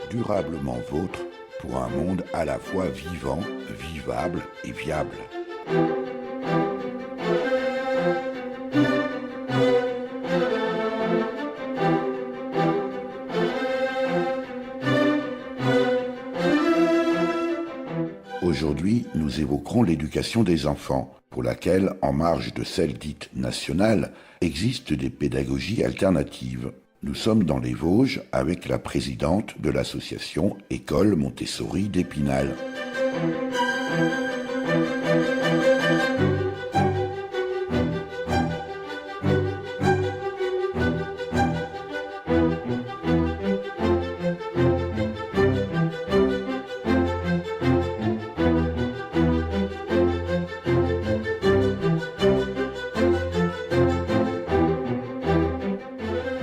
durablement vôtre pour un monde à la fois vivant, vivable et viable. Aujourd'hui, nous évoquerons l'éducation des enfants, pour laquelle, en marge de celle dite nationale, existent des pédagogies alternatives. Nous sommes dans les Vosges avec la présidente de l'association École Montessori d'Épinal.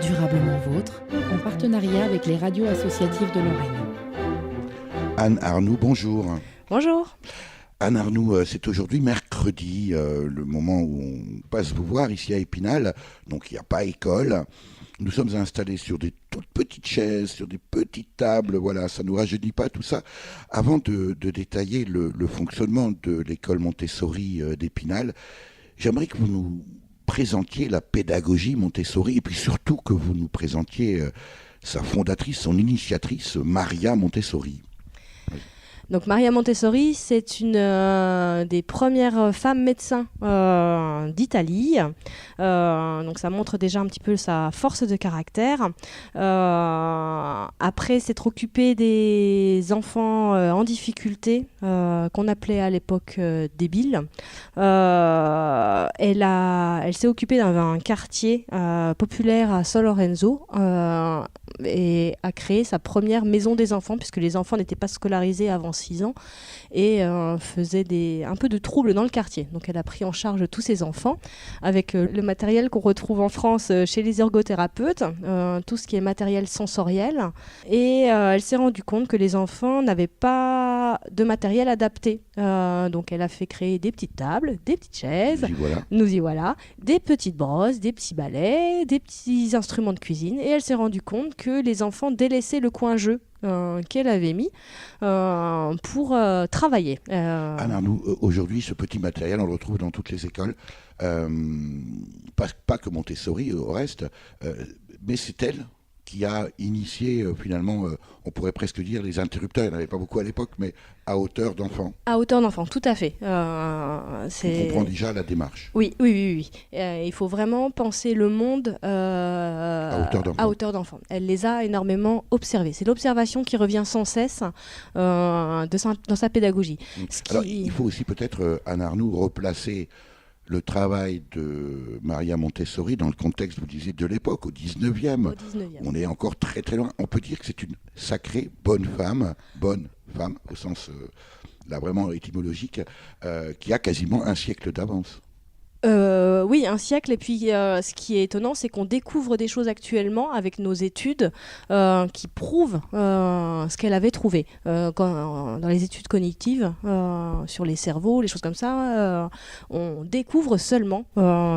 Durablement Vôtre, en partenariat avec les radios associatives de Lorraine. Anne Arnoux, bonjour. Bonjour. Anne Arnoux, c'est aujourd'hui mercredi, le moment où on passe vous voir ici à Épinal, donc il n'y a pas école. Nous sommes installés sur des toutes petites chaises, sur des petites tables, voilà, ça ne nous rajeunit pas tout ça. Avant de détailler le fonctionnement de l'école Montessori d'Épinal, j'aimerais que vous nous présentiez la pédagogie Montessori et puis surtout que vous nous présentiez sa fondatrice, son initiatrice, Maria Montessori. Donc Maria Montessori, c'est une des premières femmes médecins d'Italie. Donc ça montre déjà un petit peu sa force de caractère. Après s'être occupée des enfants en difficulté, qu'on appelait à l'époque débiles, elle s'est occupée d'un quartier populaire à San Lorenzo et a créé sa première maison des enfants, puisque les enfants n'étaient pas scolarisés avant 6 ans et faisait un peu de troubles dans le quartier. Donc elle a pris en charge tous ces enfants avec le matériel qu'on retrouve en France chez les ergothérapeutes, tout ce qui est matériel sensoriel. Et elle s'est rendue compte que les enfants n'avaient pas de matériel adapté. Donc elle a fait créer des petites tables, des petites chaises, nous y voilà, des petites brosses, des petits balais, des petits instruments de cuisine. Et elle s'est rendue compte que les enfants délaissaient le coin jeu qu'elle avait mis pour travailler. Anne Arnoux, aujourd'hui, ce petit matériel, on le retrouve dans toutes les écoles, pas que Montessori au reste, mais c'est elle qui a initié finalement, on pourrait presque dire les interrupteurs, il n'y en avait pas beaucoup à l'époque, mais à hauteur d'enfant. À hauteur d'enfant, tout à fait. On comprend déjà la démarche. Oui. Il faut vraiment penser le monde à hauteur d'enfant. Elle les a énormément observés. C'est l'observation qui revient sans cesse dans sa pédagogie. Alors, il faut aussi peut-être, Anne Arnoux, replacer le travail de Maria Montessori dans le contexte, vous disiez, de l'époque, au 19e. On est encore très très loin. On peut dire que c'est une sacrée bonne femme au sens là vraiment étymologique, qui a quasiment un siècle d'avance. Oui, un siècle. Et puis, ce qui est étonnant, c'est qu'on découvre des choses actuellement avec nos études qui prouvent ce qu'elle avait trouvé. Dans les études cognitives, sur les cerveaux, les choses comme ça, on découvre seulement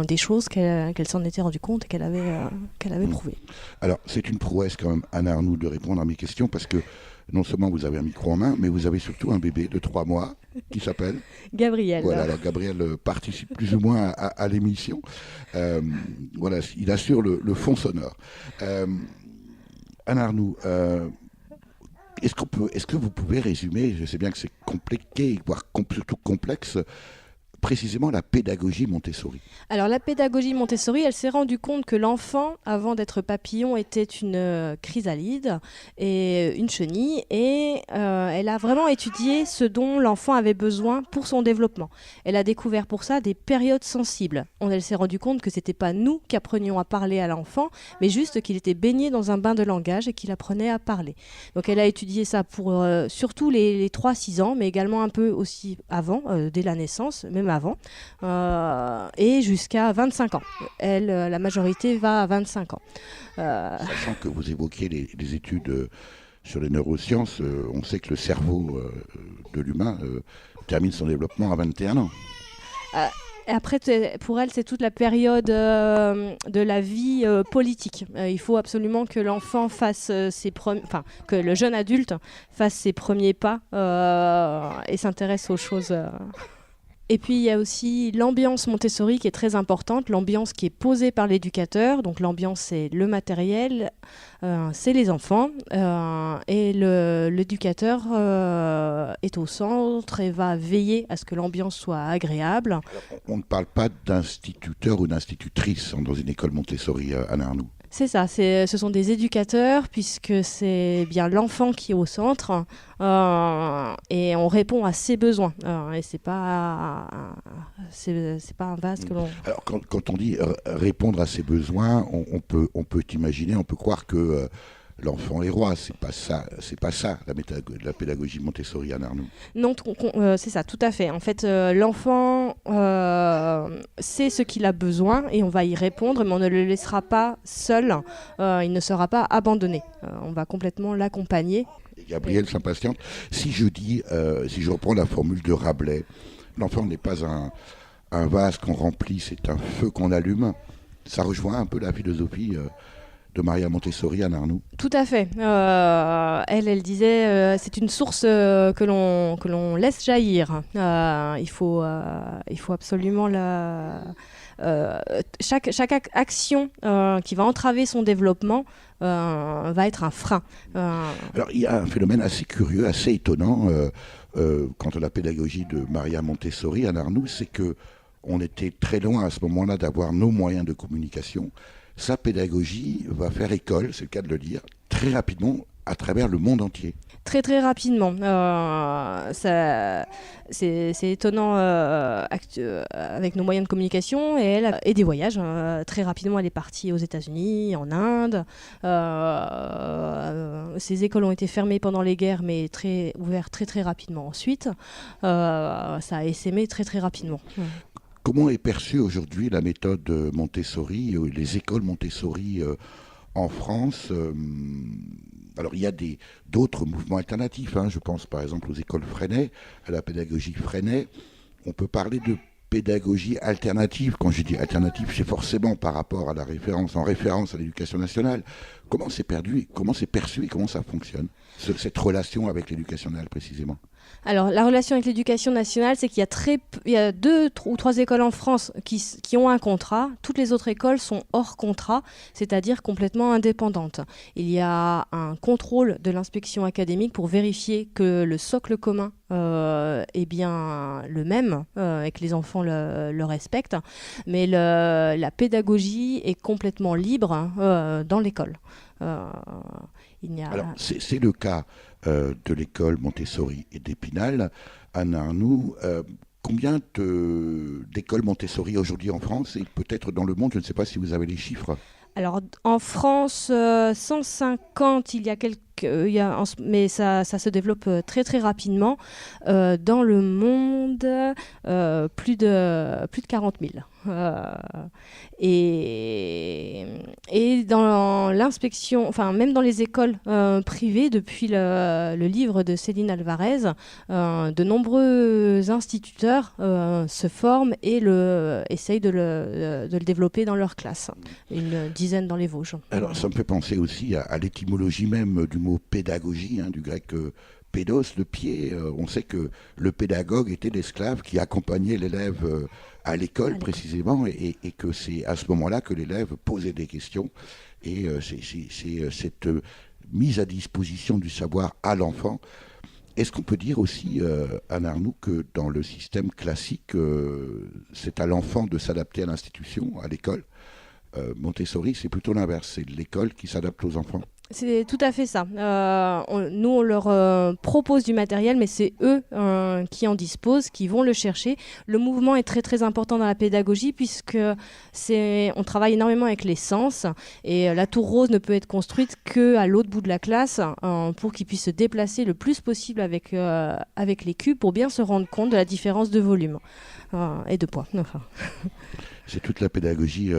des choses qu'elle s'en était rendue compte et qu'elle avait prouvées. Alors, c'est une prouesse quand même, Anne Arnoux, de répondre à mes questions, parce que non seulement vous avez un micro en main, mais vous avez surtout un bébé de 3 mois qui s'appelle Gabriel. Voilà, alors Gabriel participe plus ou moins à l'émission. Voilà, il assure le fond sonore. Anne Arnoux, est-ce que vous pouvez résumer, je sais bien que c'est compliqué, voire surtout complexe, précisément la pédagogie Montessori? Alors la pédagogie Montessori, elle s'est rendue compte que l'enfant, avant d'être papillon, était une chrysalide et une chenille, et elle a vraiment étudié ce dont l'enfant avait besoin pour son développement. Elle a découvert pour ça des périodes sensibles. Elle s'est rendue compte que c'était pas nous qui apprenions à parler à l'enfant, mais juste qu'il était baigné dans un bain de langage et qu'il apprenait à parler. Donc elle a étudié ça pour surtout les 3-6 ans, mais également un peu aussi avant, dès la naissance, même avant, et jusqu'à 25 ans. La majorité va à 25 ans. Sachant que vous évoquiez les études sur les neurosciences, on sait que le cerveau de l'humain termine son développement à 21 ans. Et après, pour elle, c'est toute la période de la vie politique. Il faut absolument que l'enfant fasse que le jeune adulte fasse ses premiers pas et s'intéresse aux choses. Et puis il y a aussi l'ambiance Montessori qui est très importante, l'ambiance qui est posée par l'éducateur. Donc l'ambiance, c'est le matériel, c'est les enfants, et l'éducateur est au centre et va veiller à ce que l'ambiance soit agréable. Alors, on ne parle pas d'instituteur ou d'institutrice dans une école Montessori à Narnou. C'est ça, ce sont des éducateurs puisque c'est bien l'enfant qui est au centre et on répond à ses besoins. Et c'est pas un vase que l'on... Alors quand on dit répondre à ses besoins, on peut imaginer, on peut croire que l'enfant est roi. C'est pas ça la pédagogie Montessori à Narnou. Non, c'est ça, tout à fait. En fait, l'enfant sait ce qu'il a besoin et on va y répondre, mais on ne le laissera pas seul. Il ne sera pas abandonné. On va complètement l'accompagner. Et Gabrielle s'impatiente. Si je reprends la formule de Rabelais, l'enfant n'est pas un vase qu'on remplit, c'est un feu qu'on allume. Ça rejoint un peu la philosophie de Maria Montessori à Narnou. Tout à fait. Elle disait c'est une source que l'on laisse jaillir. Il faut absolument chaque action qui va entraver son développement va être un frein. Alors il y a un phénomène assez curieux, assez étonnant quant à la pédagogie de Maria Montessori à Narnou, c'est que on était très loin à ce moment-là d'avoir nos moyens de communication. Sa pédagogie va faire école, c'est le cas de le dire, très rapidement à travers le monde entier. Très très rapidement. C'est étonnant avec nos moyens de communication et des voyages. Très rapidement, elle est partie aux États-Unis, en Inde. Ces écoles ont été fermées pendant les guerres, mais ouvertes très très rapidement ensuite. Ça a essaimé très très rapidement. Comment est perçue aujourd'hui la méthode Montessori, les écoles Montessori en France? Alors il y a d'autres mouvements alternatifs, je pense par exemple aux écoles Freinet, à la pédagogie Freinet. On peut parler de pédagogie alternative. Quand je dis alternative, c'est forcément par rapport à en référence à l'éducation nationale. Comment c'est perçu et comment ça fonctionne, cette relation avec l'éducation nationale précisément? Alors, la relation avec l'éducation nationale, c'est qu'il y a 2 ou 3 écoles en France qui ont un contrat. Toutes les autres écoles sont hors contrat, c'est-à-dire complètement indépendantes. Il y a un contrôle de l'inspection académique pour vérifier que le socle commun est bien le même et que les enfants le respectent. Mais la pédagogie est complètement libre dans l'école. Alors, c'est le cas de l'école Montessori et d'Épinal à Narnou. Combien d'écoles Montessori aujourd'hui en France et peut-être dans le monde? Je ne sais pas si vous avez les chiffres. Alors en France, 150, mais ça se développe très très rapidement. Dans le monde, plus de 40 000. Et dans l'inspection, enfin même dans les écoles privées, depuis le livre de Céline Alvarez, de nombreux instituteurs se forment et essayent de le développer dans leur classe. Une dizaine dans les Vosges. Alors ça me fait penser aussi à l'étymologie même du mot pédagogie, du grec pédos, le pied. On sait que le pédagogue était l'esclave qui accompagnait l'élève à l'école précisément, et que c'est à ce moment-là que l'élève posait des questions, et c'est cette mise à disposition du savoir à l'enfant. Est-ce qu'on peut dire aussi, à Narnou, que dans le système classique, c'est à l'enfant de s'adapter à l'institution, à l'école? Montessori, c'est plutôt l'inverse, c'est l'école qui s'adapte aux enfants. C'est tout à fait ça. Nous, on leur propose du matériel, mais c'est eux qui en disposent, qui vont le chercher. Le mouvement est très très important dans la pédagogie puisque on travaille énormément avec les sens, et la tour rose ne peut être construite qu'à l'autre bout de la classe pour qu'ils puissent se déplacer le plus possible avec les cubes pour bien se rendre compte de la différence de volume et de poids. Enfin. C'est toute la pédagogie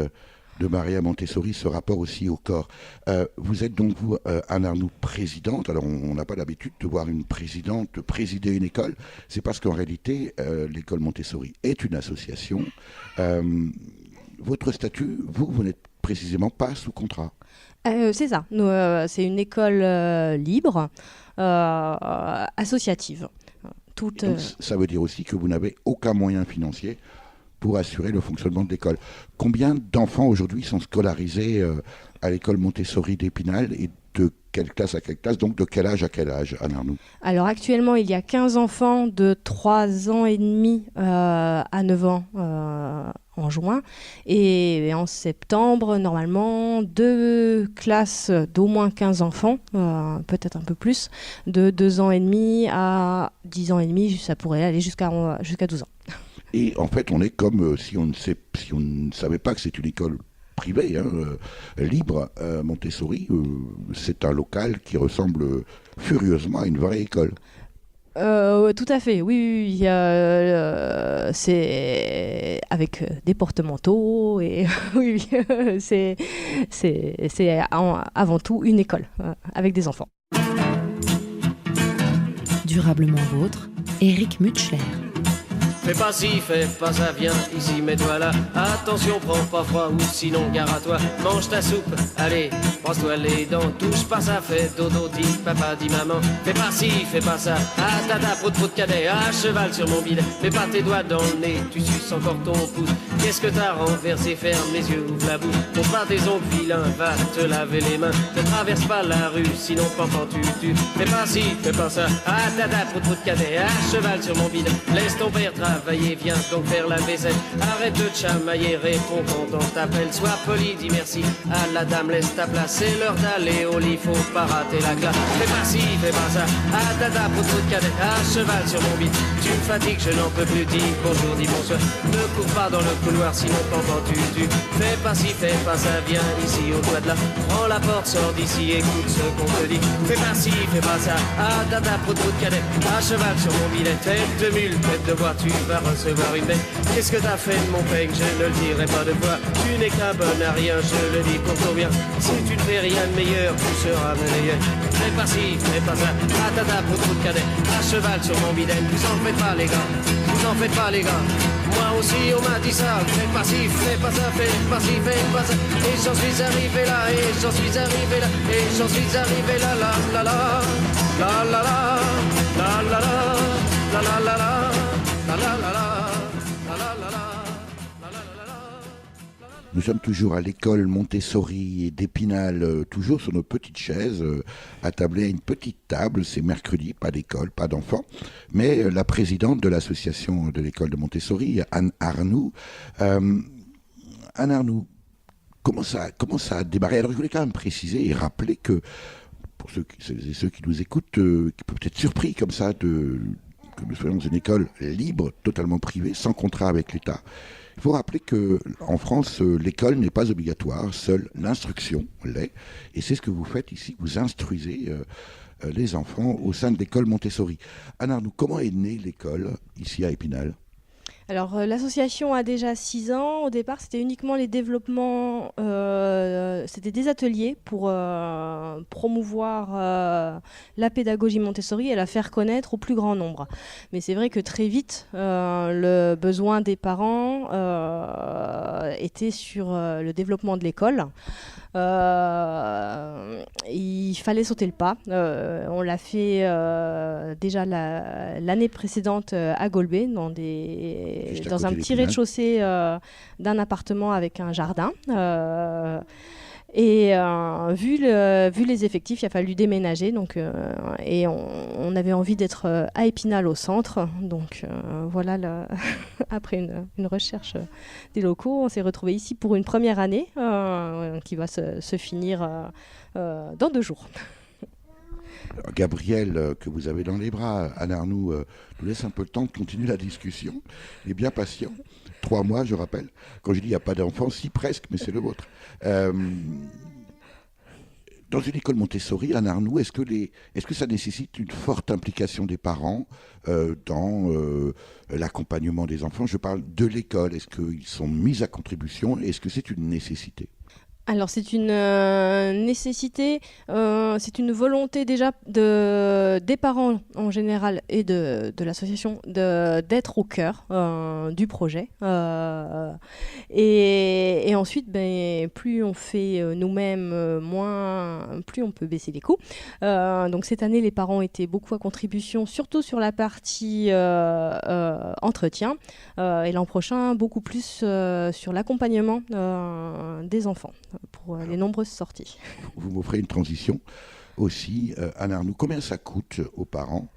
de Maria Montessori, ce rapport aussi au corps. Vous êtes donc, vous, Anne Arnoux, présidente. Alors, on n'a pas l'habitude de voir une présidente présider une école. C'est parce qu'en réalité, l'école Montessori est une association. Votre statut, vous n'êtes précisément pas sous contrat. C'est ça. C'est une école libre, associative. Donc, ça veut dire aussi que vous n'avez aucun moyen financier pour assurer le fonctionnement de l'école. Combien d'enfants aujourd'hui sont scolarisés à l'école Montessori d'Épinal et de quelle classe à quelle classe, donc de quel âge à quel âge, Anne Arnoux? Alors actuellement, il y a 15 enfants de 3 ans et demi à 9 ans en juin. Et en septembre, normalement, 2 classes d'au moins 15 enfants, peut-être un peu plus, de 2 ans et demi à 10 ans et demi, ça pourrait aller jusqu'à 12 ans. Et en fait, on est comme si on ne savait pas que c'est une école privée, libre, Montessori. C'est un local qui ressemble furieusement à une vraie école. Tout à fait, oui, c'est avec des porte-manteaux et oui, c'est avant tout une école avec des enfants. Durablement vôtre, Éric Mutschler. Fais pas ci, fais pas ça, viens ici, mets-toi là. Attention, prends pas froid ou sinon gare à toi. Mange ta soupe, allez, brosse-toi les dents. Touche pas ça, fais dodo, dis papa, dis maman. Fais pas ci, fais pas ça. Ah tata, prout cadet, à cheval sur mon bidet. Mets pas tes doigts dans le nez, tu suces encore ton pouce. Qu'est-ce que t'as renversé, ferme les yeux, ouvre la bouche. Montre pas tes ongles vilains, va te laver les mains. Ne traverse pas la rue, sinon pendant tu. Fais pas ci, fais pas ça. Ah tata, prout cadet, à cheval sur mon bidet. Laisse ton père travailler, viens donc faire la vaisselle. Arrête de te chamailler, réponds quand on t'appelle. Sois poli, dis merci à la dame, laisse ta place. C'est l'heure d'aller au lit, faut pas rater la classe. Fais pas ci, fais pas ça. Ah dada, pour de cadet, à cheval sur mon bide. Tu me fatigues, je n'en peux plus, dis bonjour, dis bonsoir. Ne cours pas dans le couloir, sinon t'entends tu. Fais pas ci, fais pas ça, viens ici au doigt de là. Prends la porte, sors d'ici, écoute ce qu'on te dit. Fais pas ci, fais pas ça. Ah dada, pour de cadet, à cheval sur mon billet. Tête de mule, tête de voiture, va recevoir une bête. Qu'est-ce que t'as fait de mon peigne, je ne le dirai pas de fois. Tu n'es qu'un bon à rien, je le dis pour ton bien. Si tu ne fais rien de meilleur, tu seras meilleur. Fais pas ci, fais pas ça. Ah tata, pour de cadet, à cheval sur mon bidet. Vous en faites pas les gars, vous en faites pas les gars. Moi aussi on m'a dit ça. Fais pas ci, fais pas ça, fais pas ci, fais pas ça. Et j'en suis arrivé là, et j'en suis arrivé là, et j'en suis arrivé là, la la la, la la la, la la la, la la la la. Nous sommes toujours à l'école Montessori d'Épinal, toujours sur nos petites chaises, attablées à une petite table. C'est mercredi, pas d'école, pas d'enfants. Mais la présidente de l'association de l'école de Montessori, Anne Arnoux. Anne Arnoux, comment ça a démarré? Alors je voulais quand même préciser et rappeler que, pour ceux qui nous écoutent, qui peuvent être surpris comme ça que nous soyons dans une école libre, totalement privée, sans contrat avec l'État. Il faut rappeler qu'en France, l'école n'est pas obligatoire, seule l'instruction l'est. Et c'est ce que vous faites ici, vous instruisez les enfants au sein de l'école Montessori. Anne Arnoux, comment est née l'école ici à Épinal ? Alors l'association a déjà 6 ans. Au départ, c'était uniquement les développements, c'était des ateliers pour promouvoir la pédagogie Montessori et la faire connaître au plus grand nombre. Mais c'est vrai que très vite, le besoin des parents était sur le développement de l'école. Il fallait sauter le pas. On l'a fait déjà l'année précédente à Golbet, dans un petit rez-de-chaussée d'un appartement avec un jardin. Et vu les effectifs, il a fallu déménager. Donc, et on avait envie d'être à Épinal au centre. Donc voilà, après une recherche des locaux, on s'est retrouvé ici pour une première année qui va se finir dans 2 jours. Gabriel, que vous avez dans les bras, Anne Arnoux, nous laisse un peu le temps de continuer la discussion. Il est bien patient. 3 mois, je rappelle. Quand je dis il n'y a pas d'enfant, si presque, mais c'est le vôtre. Dans une école Montessori, Anne Arnoux, est-ce que ça nécessite une forte implication des parents dans l'accompagnement des enfants? Je parle de l'école. Est-ce qu'ils sont mis à contribution? Est-ce que c'est une nécessité? Alors c'est une nécessité, c'est une volonté déjà des parents en général et de l'association d'être au cœur du projet. Et ensuite, plus on fait nous-mêmes, plus on peut baisser les coûts. Donc cette année, les parents étaient beaucoup à contribution, surtout sur la partie entretien. Et l'an prochain, beaucoup plus sur l'accompagnement des enfants pour les nombreuses sorties. Vous m'offrez une transition aussi, Anne Arnoux. Combien ça coûte aux parents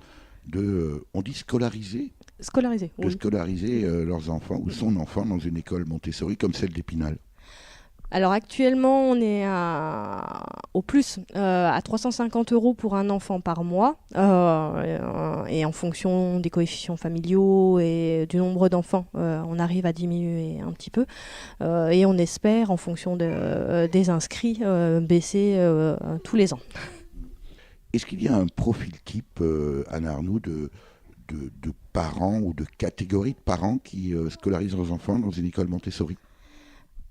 on dit scolariser Oui. Scolariser leurs enfants ou son enfant dans une école Montessori comme celle d'Épinal? Alors actuellement, on est au plus à 350 € pour un enfant par mois. Et en fonction des coefficients familiaux et du nombre d'enfants, on arrive à diminuer un petit peu. Et on espère, en fonction des inscrits, baisser tous les ans. Est-ce qu'il y a un profil type, Anne Arnoux, de parents ou de catégories de parents qui scolarisent leurs enfants dans une école Montessori?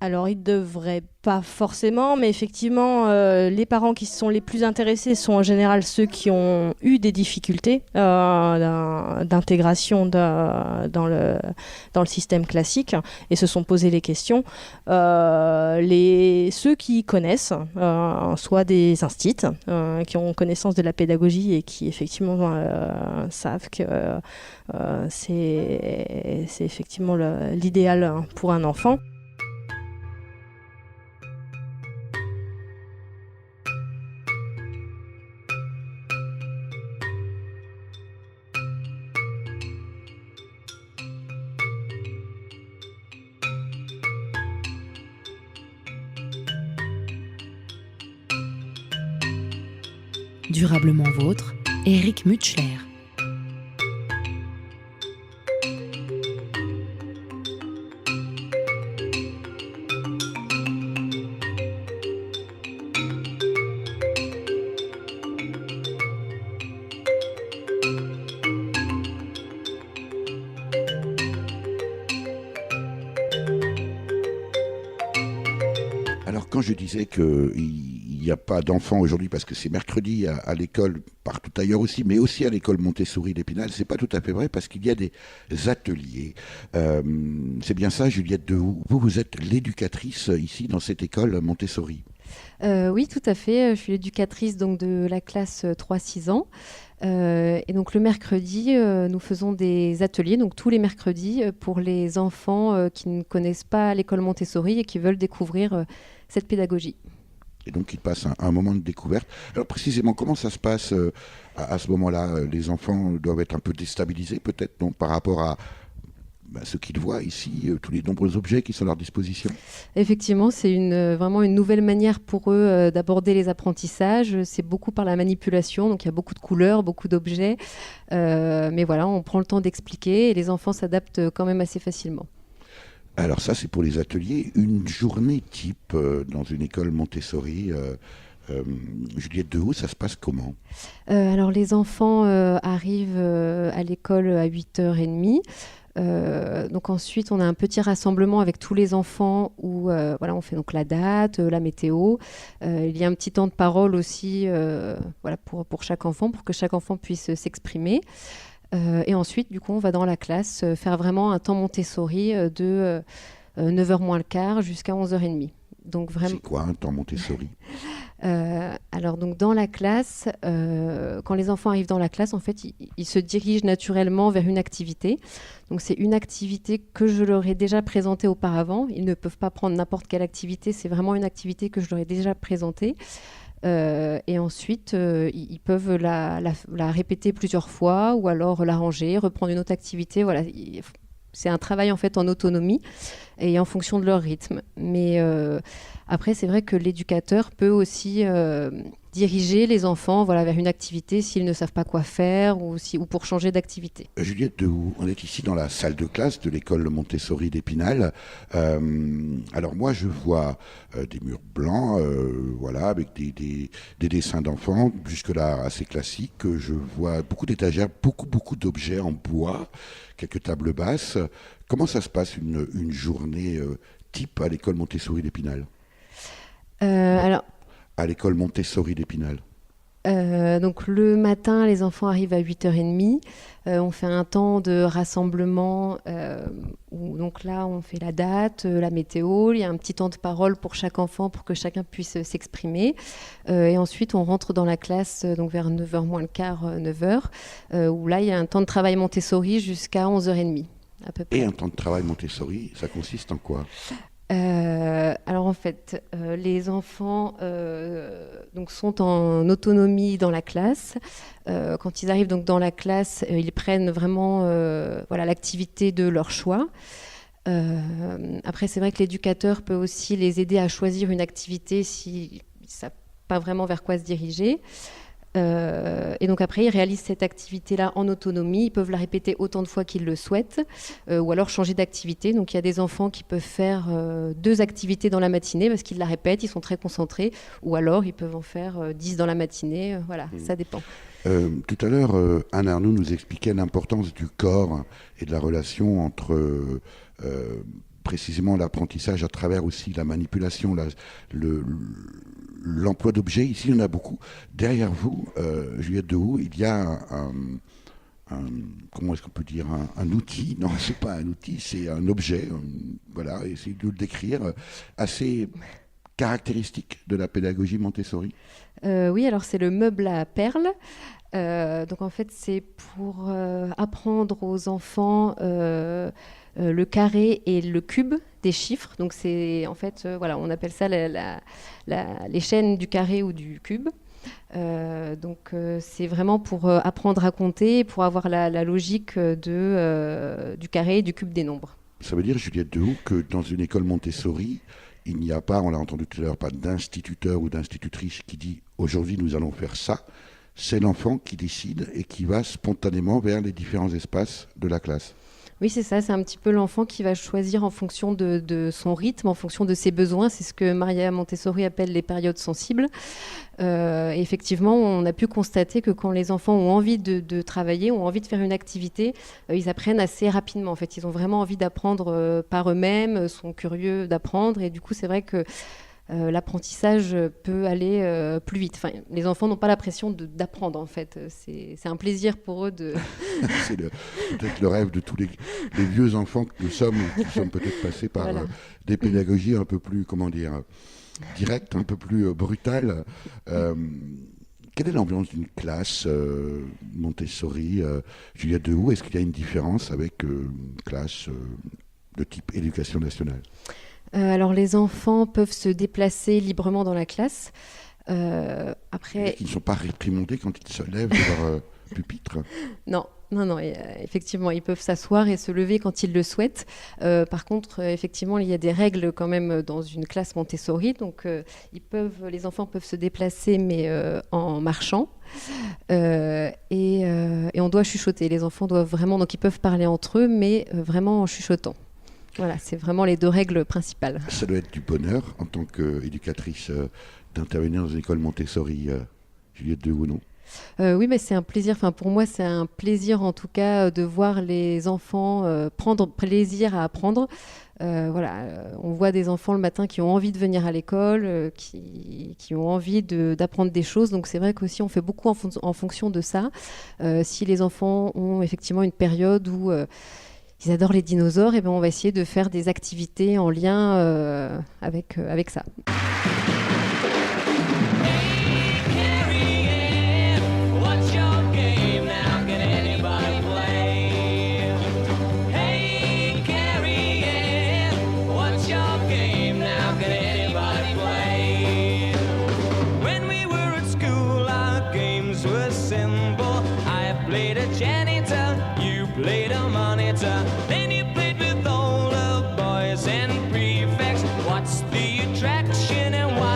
Alors, ils ne devraient pas forcément, mais effectivement, les parents qui sont les plus intéressés sont en général ceux qui ont eu des difficultés d'intégration dans le système classique et se sont posé les questions. Ceux qui connaissent, soit des instits, qui ont connaissance de la pédagogie et qui effectivement savent que c'est effectivement l'idéal pour un enfant. Durablement vôtre, Éric Mutschler. Alors quand je disais qu'il n'y a pas d'enfants aujourd'hui parce que c'est mercredi à l'école, partout ailleurs aussi, mais aussi à l'école Montessori d'Épinal, c'est pas tout à fait vrai parce qu'il y a des ateliers. C'est bien ça, Juliette Dehoux. Vous êtes l'éducatrice ici dans cette école Montessori. Oui, tout à fait. Je suis l'éducatrice donc, de la classe 3-6 ans. Et donc le mercredi, nous faisons des ateliers, donc tous les mercredis, pour les enfants qui ne connaissent pas l'école Montessori et qui veulent découvrir cette pédagogie. Et donc, ils passent un moment de découverte. Alors, précisément, comment ça se passe à ce moment-là? Les enfants doivent être un peu déstabilisés, peut-être, non, par rapport à ce qu'ils voient ici, tous les nombreux objets qui sont à leur disposition. Effectivement, c'est vraiment une nouvelle manière pour eux d'aborder les apprentissages. C'est beaucoup par la manipulation, donc il y a beaucoup de couleurs, beaucoup d'objets. Mais voilà, on prend le temps d'expliquer et les enfants s'adaptent quand même assez facilement. Alors ça, c'est pour les ateliers. Une journée type dans une école Montessori, Juliette Dehoux, ça se passe comment? Alors les enfants arrivent à l'école à 8h30. Donc ensuite, on a un petit rassemblement avec tous les enfants où on fait donc la date, la météo. Il y a un petit temps de parole aussi pour chaque enfant, pour que chaque enfant puisse s'exprimer. Et ensuite, du coup, on va dans la classe faire vraiment un temps Montessori de 9h moins le quart jusqu'à 11h30. Donc, vraiment... C'est quoi un temps Montessori? Alors, donc, dans la classe, quand les enfants arrivent dans la classe, en fait, ils se dirigent naturellement vers une activité. Donc, c'est une activité que je leur ai déjà présentée auparavant. Ils ne peuvent pas prendre n'importe quelle activité. C'est vraiment une activité que je leur ai déjà présentée. Et ensuite, ils peuvent la répéter plusieurs fois ou alors la ranger, reprendre une autre activité. Voilà, c'est un travail en fait en autonomie et en fonction de leur rythme. Mais après, c'est vrai que l'éducateur peut aussi diriger les enfants vers une activité s'ils ne savent pas quoi faire ou pour changer d'activité. Juliette Dehoux, on est ici dans la salle de classe de l'école Montessori d'Épinal. Alors moi je vois des murs blancs, avec des dessins d'enfants, jusque-là assez classiques. Je vois beaucoup d'étagères, beaucoup d'objets en bois, quelques tables basses. Comment ça se passe une journée type à l'école Montessori d'Épinal ? À l'école Montessori d'Épinal. Donc le matin, les enfants arrivent à 8h30. On fait un temps de rassemblement où donc là, on fait la date, la météo. Il y a un petit temps de parole pour chaque enfant pour que chacun puisse s'exprimer. Et ensuite, on rentre dans la classe donc vers 9h moins le quart, 9h, où là, il y a un temps de travail Montessori jusqu'à 11h30 à peu près. Et un temps de travail Montessori, ça consiste en quoi ? Alors en fait, les enfants donc sont en autonomie dans la classe. Quand ils arrivent donc dans la classe, ils prennent vraiment l'activité de leur choix. Après, c'est vrai que l'éducateur peut aussi les aider à choisir une activité s'ils ne savent pas vraiment vers quoi se diriger. Et donc après, ils réalisent cette activité-là en autonomie. Ils peuvent la répéter autant de fois qu'ils le souhaitent, ou alors changer d'activité. Donc il y a des enfants qui peuvent faire 2 activités dans la matinée parce qu'ils la répètent, ils sont très concentrés, ou alors ils peuvent en faire 10 dans la matinée. Ça dépend. Tout à l'heure, Anne Arnoux nous expliquait l'importance du corps et de la relation entre précisément l'apprentissage à travers aussi la manipulation, l'emploi d'objets. Ici, il y en a beaucoup. Derrière vous, Juliette Dehoux, il y a comment est-ce qu'on peut dire, un outil. Non, c'est pas un outil, c'est un objet. Essayez de le décrire. Assez caractéristique de la pédagogie Montessori. Oui, alors c'est le meuble à perles. Donc en fait, c'est pour apprendre aux enfants le carré et le cube des chiffres. Donc c'est en fait, on appelle ça les chaînes du carré ou du cube. Donc c'est vraiment pour apprendre à compter, pour avoir la logique du carré et du cube des nombres. Ça veut dire, Juliette Dehoux, que dans une école Montessori, il n'y a pas, on l'a entendu tout à l'heure, pas d'instituteur ou d'institutrice qui dit « aujourd'hui nous allons faire ça ». C'est l'enfant qui décide et qui va spontanément vers les différents espaces de la classe. Oui, c'est ça, c'est un petit peu l'enfant qui va choisir en fonction de son rythme, en fonction de ses besoins. C'est ce que Maria Montessori appelle les périodes sensibles. Et effectivement, on a pu constater que quand les enfants ont envie de travailler, ont envie de faire une activité, ils apprennent assez rapidement. En fait, ils ont vraiment envie d'apprendre par eux-mêmes, sont curieux d'apprendre. Et du coup, c'est vrai que l'apprentissage peut aller plus vite. Enfin, les enfants n'ont pas la pression d'apprendre, en fait. C'est un plaisir pour eux de... C'est peut-être le rêve de tous les vieux enfants que nous sommes, qui sommes peut-être passés par des pédagogies un peu plus, directes, un peu plus brutales. Quelle est l'ambiance d'une classe Montessori, Juliette Dehoux? Est-ce qu'il y a une différence avec une classe de type éducation nationale? Alors les enfants peuvent se déplacer librement dans la classe. Après, ils ne sont pas réprimandés quand ils se lèvent de leur pupitre? Non, effectivement, ils peuvent s'asseoir et se lever quand ils le souhaitent. Par contre, effectivement, il y a des règles quand même dans une classe Montessori. Donc, les enfants peuvent se déplacer, mais en marchant. Et on doit chuchoter. Les enfants doivent vraiment... Donc, ils peuvent parler entre eux, mais vraiment en chuchotant. Voilà, c'est vraiment les 2 règles principales. Ça doit être du bonheur, en tant qu'éducatrice, d'intervenir dans une école Montessori, Juliette Dehoux, non? Oui, mais c'est un plaisir. Enfin, pour moi, c'est un plaisir, en tout cas, de voir les enfants prendre plaisir à apprendre. On voit des enfants le matin qui ont envie de venir à l'école, qui ont envie d'apprendre des choses. Donc, c'est vrai qu'aussi, on fait beaucoup en fonction de ça. Si les enfants ont effectivement une période où... ils adorent les dinosaures, et on va essayer de faire des activités en lien avec ça. Then you played with all the boys and prefects. What's the attraction and why?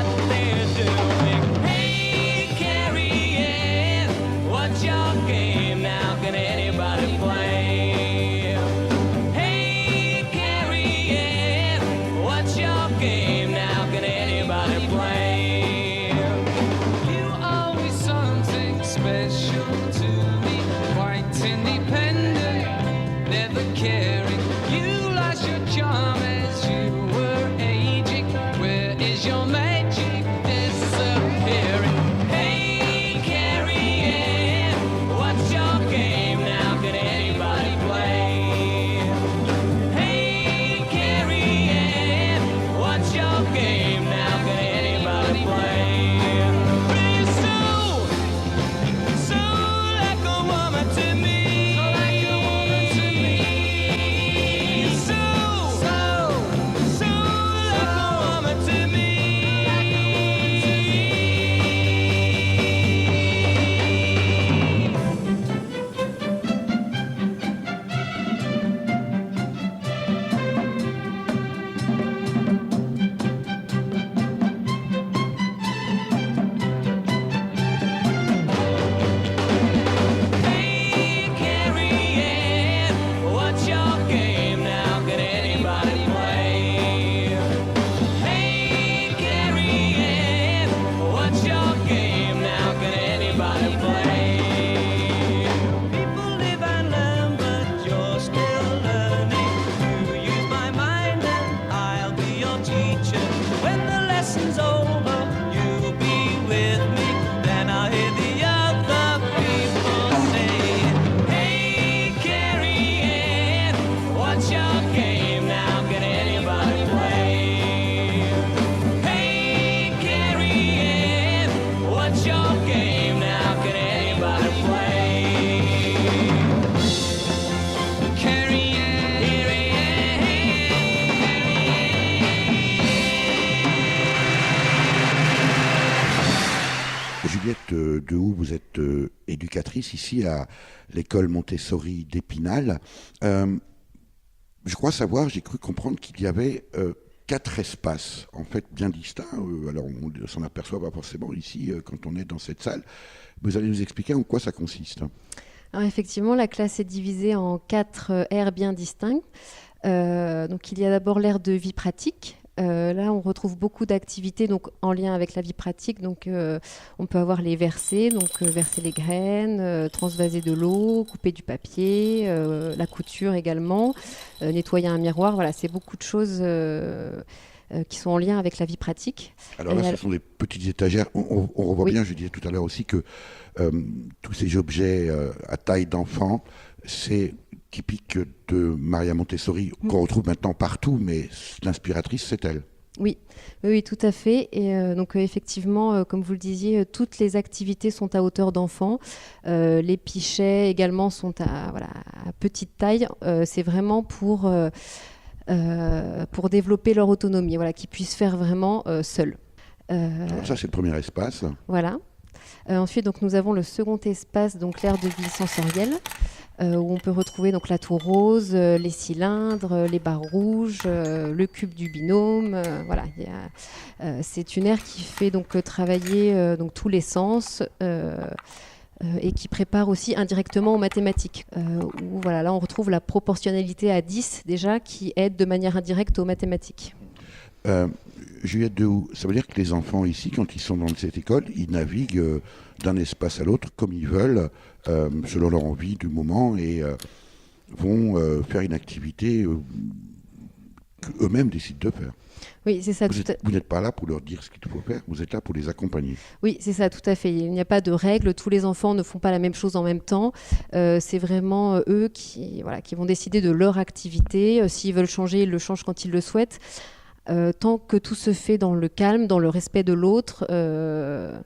Juliette Dehoux, vous êtes éducatrice ici à l'école Montessori d'Épinal. Je crois savoir, j'ai cru comprendre qu'il y avait 4 espaces, en fait bien distincts. Alors on ne s'en aperçoit pas forcément ici quand on est dans cette salle. Vous allez nous expliquer en quoi ça consiste. Alors effectivement, la classe est divisée en 4 aires bien distinctes. Donc il y a d'abord l'aire de vie pratique. Là, on retrouve beaucoup d'activités donc, en lien avec la vie pratique. Donc, on peut avoir les versets, donc verser les graines, transvaser de l'eau, couper du papier, la couture également, nettoyer un miroir. Voilà, c'est beaucoup de choses qui sont en lien avec la vie pratique. Alors là, ce sont des petites étagères. On revoit bien, je disais tout à l'heure aussi, que tous ces objets à taille d'enfant, c'est typique de Maria Montessori, qu'on retrouve maintenant partout, mais l'inspiratrice, c'est elle. Oui, tout à fait. Et donc effectivement, comme vous le disiez, toutes les activités sont à hauteur d'enfant. Les pichets également sont à petite taille. C'est vraiment pour développer leur autonomie, qu'ils puissent faire vraiment seuls. Alors ça, c'est le premier espace. Voilà. Ensuite, donc, nous avons le second espace, donc l'aire de vie sensorielle, où on peut retrouver donc, la tour rose, les cylindres, les barres rouges, le cube du binôme. C'est une aire qui fait donc, travailler donc, tous les sens. Et qui prépare aussi indirectement aux mathématiques. Là, on retrouve la proportionnalité à 10 déjà, qui aide de manière indirecte aux mathématiques. Juliette Dehoux, ça veut dire que les enfants ici, quand ils sont dans cette école, ils naviguent d'un espace à l'autre comme ils veulent, selon leur envie du moment, et vont faire une activité qu'eux-mêmes décident de faire. Oui, c'est ça. Vous n'êtes pas là pour leur dire ce qu'il faut faire, vous êtes là pour les accompagner. Oui, c'est ça, tout à fait. Il n'y a pas de règles, tous les enfants ne font pas la même chose en même temps. C'est vraiment eux qui vont décider de leur activité. S'ils veulent changer, ils le changent quand ils le souhaitent. Tant que tout se fait dans le calme, dans le respect de l'autre,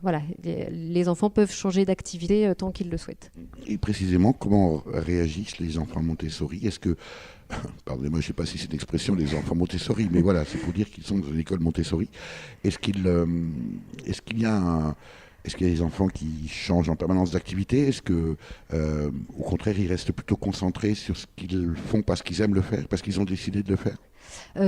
les enfants peuvent changer d'activité tant qu'ils le souhaitent. Et précisément, comment réagissent les enfants Montessori ? Est-ce que, pardonnez-moi, je ne sais pas si c'est une expression, les enfants Montessori, mais voilà, c'est pour dire qu'ils sont dans une école Montessori. Est-ce qu'il y a des enfants qui changent en permanence d'activité ? Est-ce que, au contraire, ils restent plutôt concentrés sur ce qu'ils font parce qu'ils aiment le faire, parce qu'ils ont décidé de le faire ?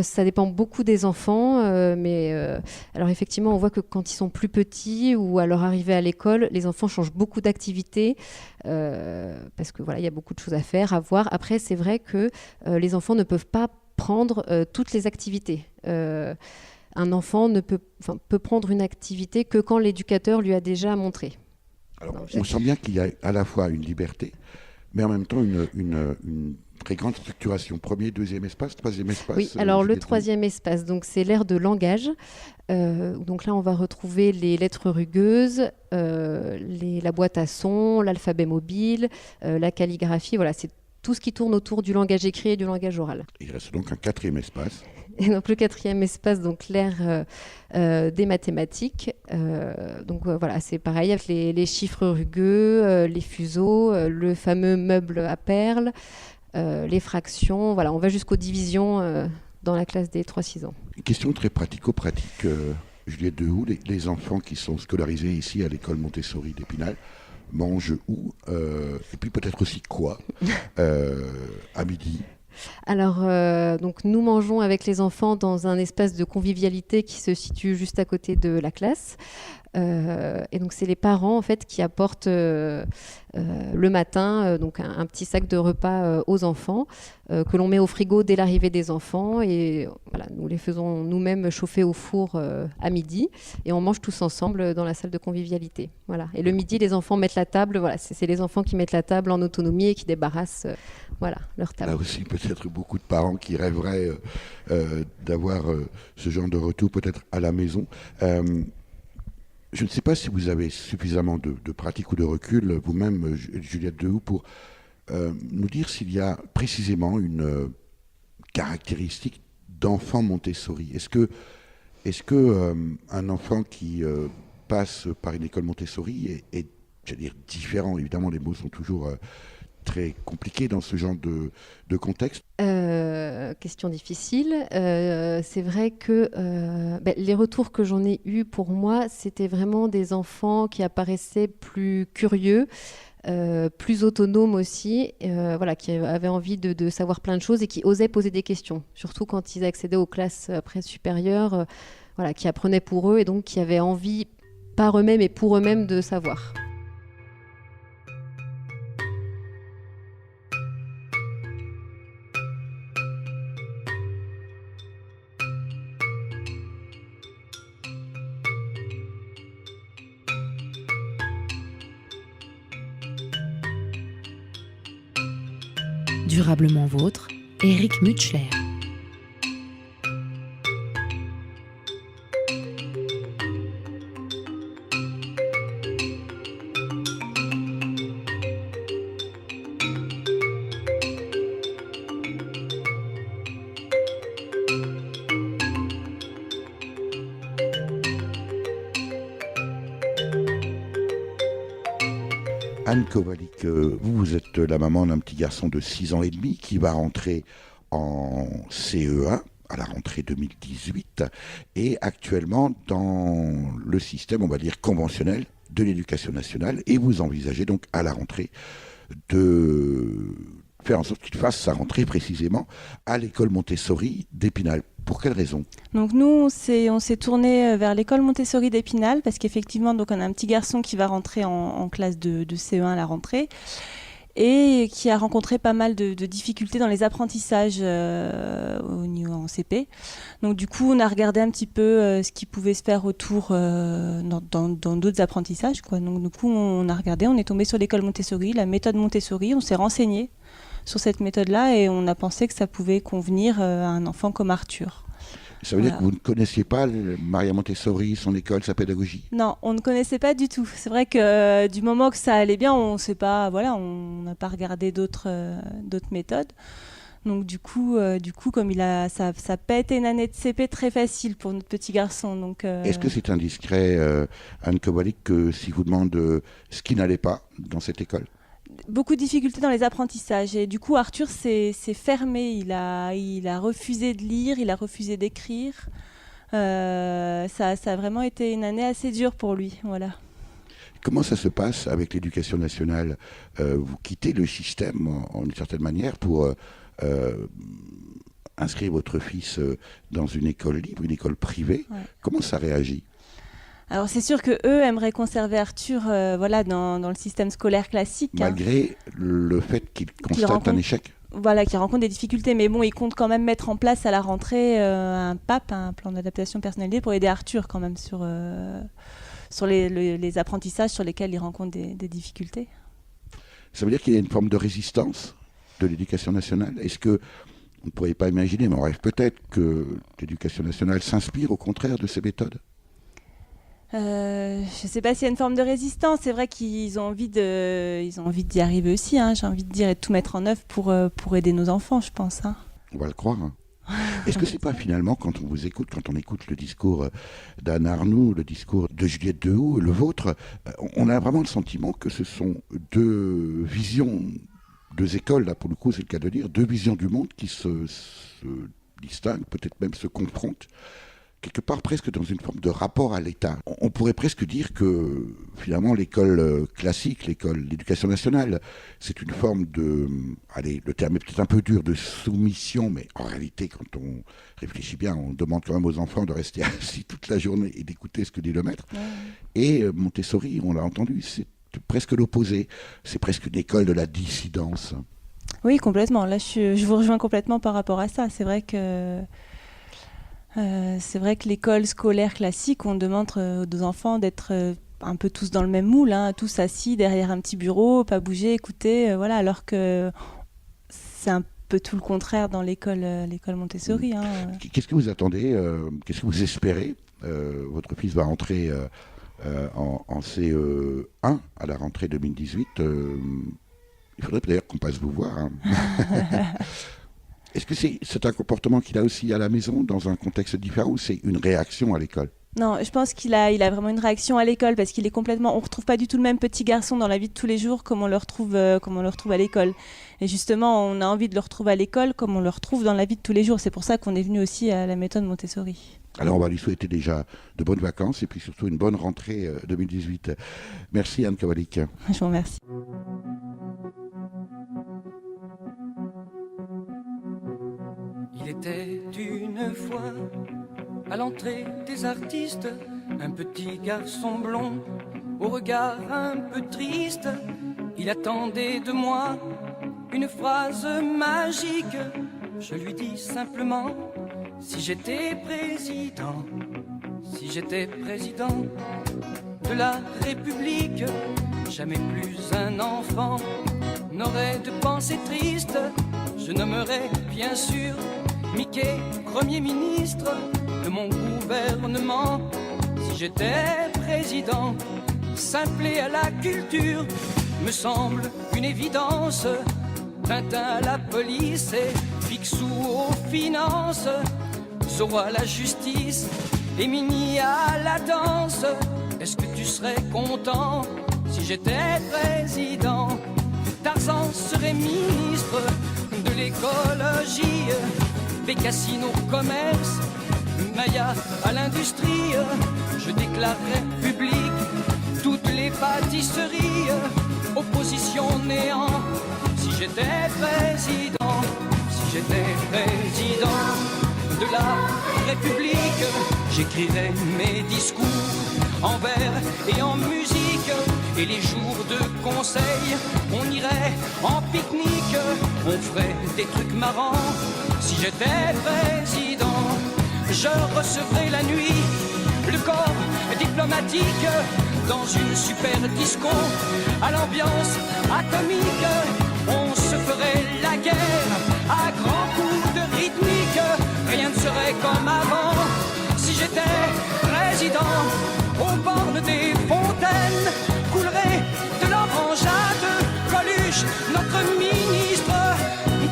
Ça dépend beaucoup des enfants, alors effectivement, on voit que quand ils sont plus petits ou à leur arrivée à l'école, les enfants changent beaucoup d'activités parce que il y a beaucoup de choses à faire, à voir. Après, c'est vrai que les enfants ne peuvent pas prendre toutes les activités. Un enfant peut prendre une activité que quand l'éducateur lui a déjà montré. Alors, on sent bien qu'il y a à la fois une liberté, mais en même temps une très grande structuration. Premier, deuxième espace, troisième espace. Oui, alors le troisième espace, donc c'est l'aire de langage. Donc là, on va retrouver les lettres rugueuses, la boîte à sons, l'alphabet mobile, la calligraphie. Voilà, c'est tout ce qui tourne autour du langage écrit et du langage oral. Il reste donc un quatrième espace. Et donc le quatrième espace, donc l'aire des mathématiques. C'est pareil avec les chiffres rugueux, les fuseaux, le fameux meuble à perles, les fractions. On va jusqu'aux divisions dans la classe des 3-6 ans. Une question très pratico-pratique, Juliette Dehoux. Les enfants qui sont scolarisés ici à l'école Montessori d'Épinal mangent où et puis peut-être aussi quoi à midi? Alors, donc nous mangeons avec les enfants dans un espace de convivialité qui se situe juste à côté de la classe. Et donc, c'est les parents en fait qui apportent le matin donc un petit sac de repas aux enfants que l'on met au frigo dès l'arrivée des enfants. Et nous les faisons nous-mêmes chauffer au four à midi et on mange tous ensemble dans la salle de convivialité. Voilà. Et le midi, les enfants mettent la table. Voilà, c'est les enfants qui mettent la table en autonomie et qui débarrassent leur table. Là aussi, peut-être beaucoup de parents qui rêveraient d'avoir ce genre de retour peut-être à la maison. Je ne sais pas si vous avez suffisamment de pratique ou de recul, vous-même, Juliette Dehoux, pour nous dire s'il y a précisément une caractéristique d'enfant Montessori. Est-ce que un enfant qui passe par une école Montessori est j'allais dire, différent, évidemment les mots sont toujours très compliqué dans ce genre de contexte. Question difficile. C'est vrai que les retours que j'en ai eus pour moi, c'était vraiment des enfants qui apparaissaient plus curieux, plus autonomes aussi, qui avaient envie de savoir plein de choses et qui osaient poser des questions, surtout quand ils accédaient aux classes après supérieures, qui apprenaient pour eux et donc qui avaient envie, par eux-mêmes et pour eux-mêmes, de savoir. Durablement vôtre, Éric Mutschler. Anne Kowalik, vous êtes la maman d'un petit garçon de 6 ans et demi qui va rentrer en CE1 à la rentrée 2018 et actuellement dans le système, on va dire, conventionnel de l'éducation nationale, et vous envisagez donc à la rentrée de faire en sorte qu'il fasse sa rentrée précisément à l'école Montessori d'Épinal. Pour quelle raison ? Donc nous, on s'est tourné vers l'école Montessori d'Épinal parce qu'effectivement, donc on a un petit garçon qui va rentrer en classe de CE1 à la rentrée et qui a rencontré pas mal de difficultés dans les apprentissages au niveau en CP. Donc du coup, on a regardé un petit peu ce qui pouvait se faire autour dans d'autres apprentissages, quoi. Donc du coup, on a regardé, on est tombé sur l'école Montessori, la méthode Montessori, on s'est renseigné sur cette méthode-là et on a pensé que ça pouvait convenir à un enfant comme Arthur. Ça veut dire que vous ne connaissiez pas Maria Montessori, son école, sa pédagogie ? Non, on ne connaissait pas du tout. C'est vrai que du moment que ça allait bien, on sait pas, on n'a pas regardé d'autres méthodes. Donc du coup, comme ça n'a pas été une année de CP très facile pour notre petit garçon. Donc, Est-ce que c'est indiscret, Anne Kowalik, que si vous demande ce qui n'allait pas dans cette école ? Beaucoup de difficultés dans les apprentissages et du coup Arthur s'est fermé, il a refusé de lire, il a refusé d'écrire, ça a vraiment été une année assez dure pour lui, voilà. Comment ça se passe avec l'éducation nationale ? Vous quittez le système en une certaine manière pour inscrire votre fils dans une école libre, une école privée. Ouais. Comment ça réagit ? Alors c'est sûr que eux aimeraient conserver Arthur dans le système scolaire classique. Malgré le fait qu'il constate un échec. Voilà, qu'il rencontre des difficultés. Mais bon, ils comptent quand même mettre en place à la rentrée un PAP, un plan d'adaptation personnalisé, pour aider Arthur quand même sur les apprentissages sur lesquels il rencontre des difficultés. Ça veut dire qu'il y a une forme de résistance de l'éducation nationale ? Est-ce que on ne pourrait pas imaginer, mais on rêve peut-être, que l'éducation nationale s'inspire au contraire de ces méthodes ? Je ne sais pas s'il y a une forme de résistance. C'est vrai qu'ils ont envie d'y arriver aussi. Hein. J'ai envie de dire et de tout mettre en œuvre pour aider nos enfants, je pense. Hein. On va le croire. Hein. Est-ce que c'est pas finalement, quand on vous écoute, quand on écoute le discours d'Anne Arnoux, le discours de Juliette Dehoux, le vôtre, on a vraiment le sentiment que ce sont deux visions, deux écoles, là pour le coup c'est le cas de dire, deux visions du monde qui se distinguent, peut-être même se confrontent, quelque part presque dans une forme de rapport à l'État. On pourrait presque dire que finalement l'école classique, l'éducation nationale, c'est une forme de, allez, le terme est peut-être un peu dur, de soumission, mais en réalité quand on réfléchit bien, on demande quand même aux enfants de rester assis toute la journée et d'écouter ce que dit le maître. Ouais. Et Montessori, on l'a entendu, c'est presque l'opposé. C'est presque une école de la dissidence. Oui, complètement. Là, je vous rejoins complètement par rapport à ça. C'est vrai que l'école scolaire classique, on demande aux enfants d'être un peu tous dans le même moule, hein, tous assis derrière un petit bureau, pas bouger, écouter, alors que c'est un peu tout le contraire dans l'école Montessori. Hein. Qu'est-ce que vous attendez qu'est-ce que vous espérez votre fils va entrer en CE1 à la rentrée 2018. Il faudrait d'ailleurs qu'on passe vous voir. Hein. Est-ce que c'est un comportement qu'il a aussi à la maison, dans un contexte différent, ou c'est une réaction à l'école ? Non, je pense qu'il a vraiment une réaction à l'école parce qu'il est complètement. On retrouve pas du tout le même petit garçon dans la vie de tous les jours comme on le retrouve à l'école. Et justement, on a envie de le retrouver à l'école comme on le retrouve dans la vie de tous les jours. C'est pour ça qu'on est venu aussi à la méthode Montessori. Alors on va lui souhaiter déjà de bonnes vacances et puis surtout une bonne rentrée 2018. Merci Anne Kowalik. Je vous remercie. Il était une fois à l'entrée des artistes un petit garçon blond au regard un peu triste. Il attendait de moi une phrase magique. Je lui dis simplement: si j'étais président de la République, jamais plus un enfant n'aurait de pensée triste. Je nommerais bien sûr Mickey Premier ministre de mon gouvernement. Si j'étais président, simpler à la culture me semble une évidence. Tintin à la police et Picsou aux finances, Zorro à la justice et Minnie à la danse. Est-ce que tu serais content si j'étais président? Tarzan serait ministre de l'écologie, Bécassine au commerce, Maya à l'industrie. Je déclarerais public toutes les pâtisseries, opposition néant. Si j'étais président de la République, j'écrirais mes discours en vers et en musique. Et les jours de conseil, on irait en pique-nique, on ferait des trucs marrants. Si j'étais président, je recevrais la nuit le corps diplomatique dans une super disco à l'ambiance atomique. On se ferait la guerre à grands coups de rythmique. Rien ne serait comme avant. Si j'étais président, aux bornes des fontaines coulerait de l'orangeade. Coluche, notre ministre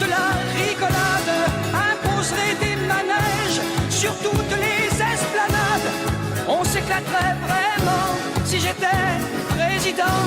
de la rigolade, imposerait des manèges sur toutes les esplanades. On s'éclaterait vraiment si j'étais président.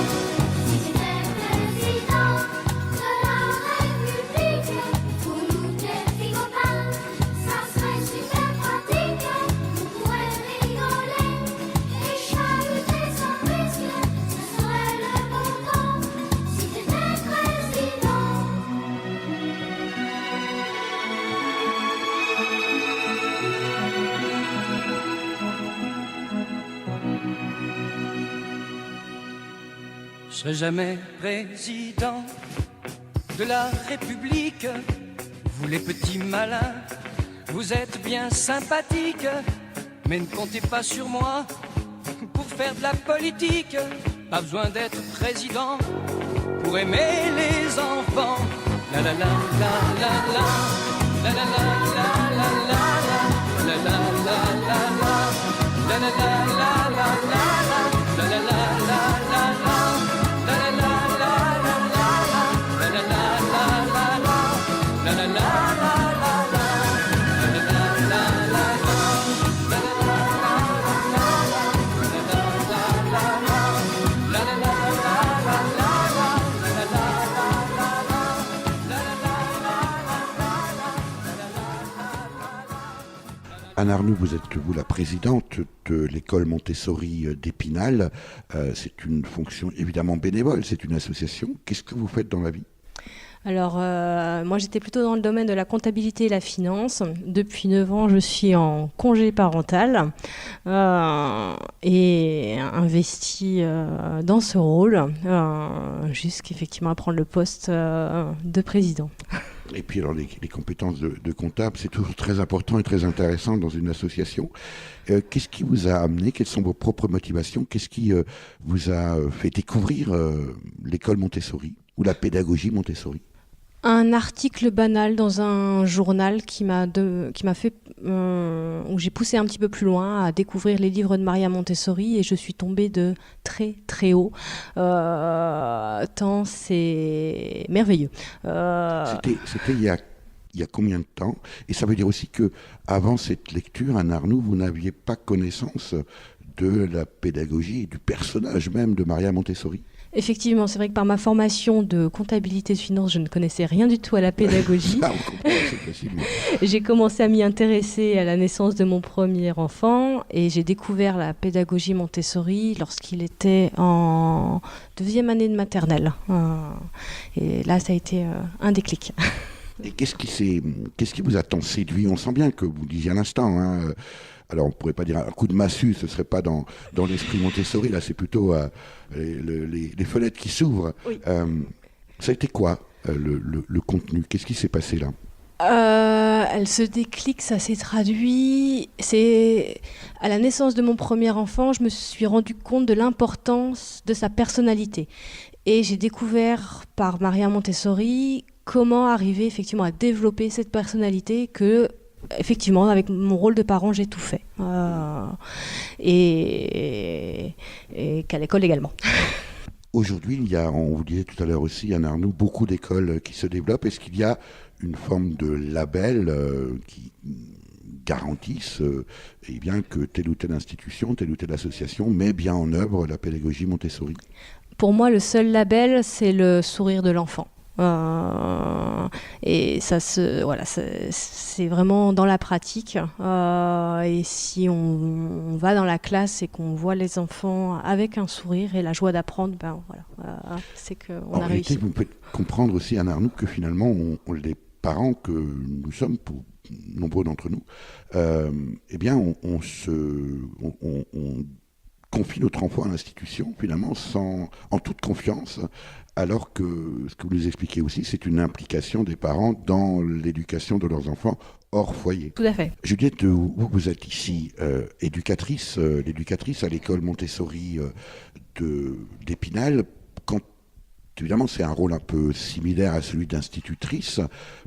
Je serai jamais président de la République. Vous les petits malins, vous êtes bien sympathiques, mais ne comptez pas sur moi pour faire de la politique. Pas besoin d'être président pour aimer les enfants. La la la la la la, la la la la la la, la la la la la, la la la la la la, la la la la la. Anne Arnoux, vous êtes la présidente de l'école Montessori d'Épinal. C'est une fonction évidemment bénévole, c'est une association. Qu'est-ce que vous faites dans la vie ? Alors, moi, j'étais plutôt dans le domaine de la comptabilité et la finance. Depuis 9 ans, je suis en congé parental et investie dans ce rôle jusqu'effectivement à prendre le poste de président. Et puis alors les compétences de comptable, c'est toujours très important et très intéressant dans une association. Qu'est-ce qui vous a amené? Quelles sont vos propres motivations? Qu'est-ce qui vous a fait découvrir l'école Montessori ou la pédagogie Montessori? Un article banal dans un journal qui m'a fait où j'ai poussé un petit peu plus loin à découvrir les livres de Maria Montessori et je suis tombée de très très haut tant c'est merveilleux. C'était il y a il y a combien de temps? Et ça veut dire aussi que avant cette lecture, Anne Arnoux, vous n'aviez pas connaissance de la pédagogie et du personnage même de Maria Montessori? Effectivement, c'est vrai que par ma formation de comptabilité de finance, je ne connaissais rien du tout à la pédagogie. Ah, on comprend, c'est facilement. J'ai commencé à m'y intéresser à la naissance de mon premier enfant et j'ai découvert la pédagogie Montessori lorsqu'il était en 2e année de maternelle. Et là, ça a été un déclic. Et qu'est-ce qui vous a tant séduit? On sent bien que vous disiez à l'instant, alors on ne pourrait pas dire un coup de massue, ce ne serait pas dans l'esprit Montessori, là c'est plutôt les fenêtres qui s'ouvrent. Oui. Ça a été quoi le contenu? Qu'est-ce qui s'est passé là? Elle se déclic, ça s'est traduit. C'est à la naissance de mon premier enfant, je me suis rendu compte de l'importance de sa personnalité. Et j'ai découvert par Maria Montessori comment arriver effectivement à développer cette personnalité que, effectivement, avec mon rôle de parent, j'ai tout fait. Et qu'à l'école également. Aujourd'hui, il y a, on vous disait tout à l'heure aussi, Anne Arnoux, beaucoup d'écoles qui se développent. Est-ce qu'il y a une forme de label qui garantissent eh bien, que telle ou telle institution, telle ou telle association met bien en œuvre la pédagogie Montessori? Pour moi, le seul label, c'est le sourire de l'enfant. Et ça c'est vraiment dans la pratique. Et si on va dans la classe et qu'on voit les enfants avec un sourire et la joie d'apprendre, c'est qu'on a réussi. Vous me faites comprendre aussi, Anne Arnoux, que finalement, les parents que nous sommes, pour nombreux d'entre nous, eh bien, on confie notre enfant à l'institution, finalement, en toute confiance, alors que ce que vous nous expliquez aussi, c'est une implication des parents dans l'éducation de leurs enfants hors foyer. Tout à fait. Juliette, vous êtes ici l'éducatrice à l'école Montessori d'Épinal. Évidemment, c'est un rôle un peu similaire à celui d'institutrice.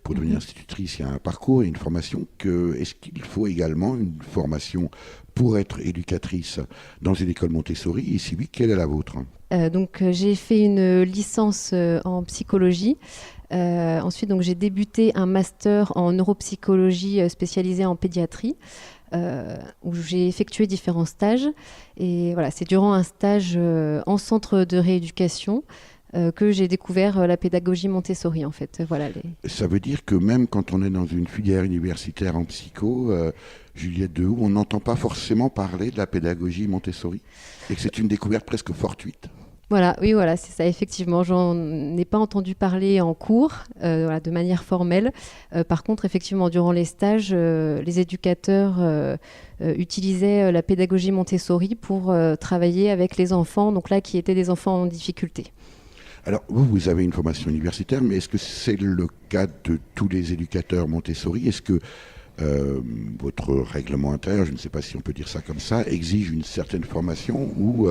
Pour devenir institutrice, il y a un parcours et une formation. Est-ce qu'il faut également une formation pour être éducatrice dans une école Montessori? Et si oui, quelle est la vôtre? J'ai fait une licence en psychologie. Ensuite, j'ai débuté un master en neuropsychologie spécialisé en pédiatrie. Où j'ai effectué différents stages. Et voilà, c'est durant un stage en centre de rééducation que j'ai découvert la pédagogie Montessori, en fait. Voilà, Ça veut dire que même quand on est dans une filière universitaire en psycho, Juliette Dehoux, on n'entend pas forcément parler de la pédagogie Montessori et que c'est une découverte presque fortuite. Voilà, c'est ça, effectivement. J'en ai pas entendu parler en cours, de manière formelle. Par contre, effectivement, durant les stages, les éducateurs utilisaient la pédagogie Montessori pour travailler avec les enfants, donc là, qui étaient des enfants en difficulté. Alors, vous avez une formation universitaire, mais est-ce que c'est le cas de tous les éducateurs Montessori? Est-ce que votre règlement intérieur, je ne sais pas si on peut dire ça comme ça, exige une certaine formation ou